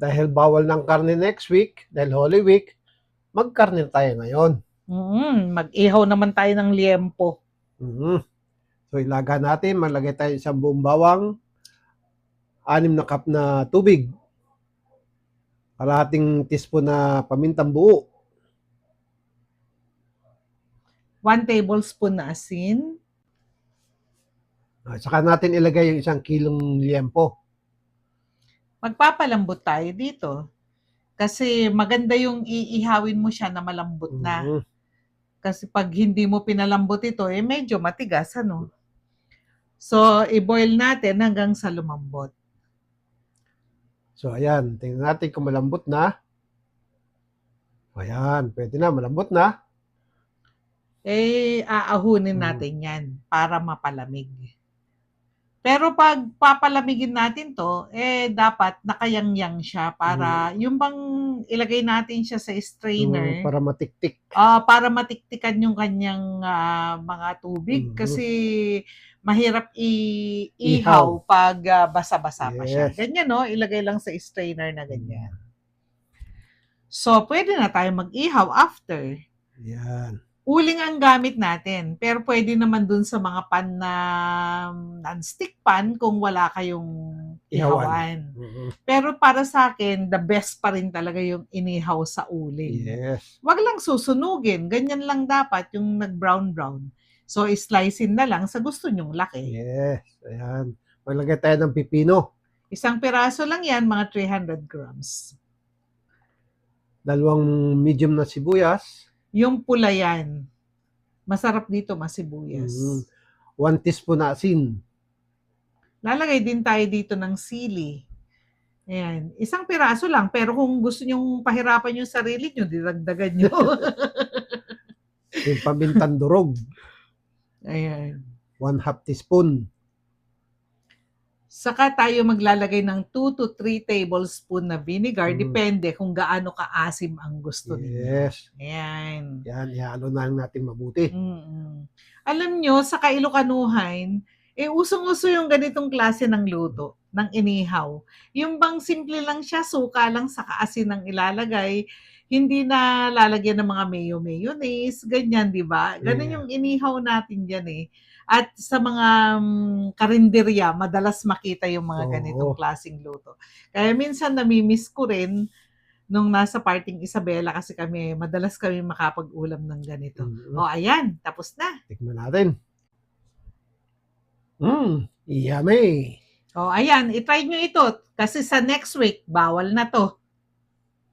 Dahil bawal ng karne next week, dahil Holy Week, magkarne tayo ngayon. Mag-ihaw naman tayo ng liempo. So ilaga natin, malagay tayo isang buong bawang, 6 na cup na tubig, kalahating teaspoon na pamintang buo, 1 tablespoon na asin. Saka natin ilagay yung 1 kilong liempo. Magpapalambot tayo dito. Kasi maganda yung iihawin mo siya na malambot na. Kasi pag hindi mo pinalambot ito, medyo matigas, ano? So, i-boil natin hanggang sa lumambot. So, ayan. Tingnan natin kung malambot na. Ayan. Pwede na. Malambot na. Aahunin natin yan para mapalamig. Pero pag papalamigin natin to, dapat nakayangyang siya para yung bang ilagay natin siya sa strainer. Para matiktik. Para matiktikan yung kanyang mga tubig kasi mahirap ihaw pag basa-basa pa siya. Ganyan, no? Ilagay lang sa strainer na ganyan. So, pwede na tayo mag-ihaw after. Yan. Uling ang gamit natin, pero pwede naman dun sa mga pan na non-stick pan kung wala kayong ihawan. Pero para sa akin, the best pa rin talaga yung inihaw sa uling. Yes. Wag lang susunugin, ganyan lang dapat yung nag-brown-brown. So, slicein na lang sa gusto nyong laki. Yes, ayan. Maglagay tayo ng pipino. 1 piraso lang yan, mga 300 grams. 2 medium na sibuyas. Yung pula yan. Masarap dito, masibuyas. 1 teaspoon na asin. Lalagay din tayo dito ng sili. Ayan. 1 piraso lang, pero kung gusto nyong pahirapan yung sarili nyo, dinagdagan nyo. Yung pamintang durog. Ayan. 1/2 teaspoon. Saka tayo maglalagay ng 2 to 3 tablespoon na vinegar. Depende kung gaano kaasim ang gusto ninyo. Yes. Ayan. Yan, ihalo na natin mabuti. Alam nyo, sa Kailokanuhan, usong-uso yung ganitong klase ng luto, ng inihaw. Yung bang simple lang siya, suka lang sa kaasin ang ilalagay, hindi na lalagyan ng mga mayo-mayonnaise, ganyan, di ba? Ganun yung inihaw natin dyan eh. At sa mga karinderya, madalas makita yung mga ganitong klaseng luto. Kaya minsan namimiss ko rin nung nasa parting Isabela kasi madalas kami makapag-ulam ng ganito. Ayan, tapos na. Tikman natin. Yummy. Ayan, itry nyo ito. Kasi sa next week, bawal na to.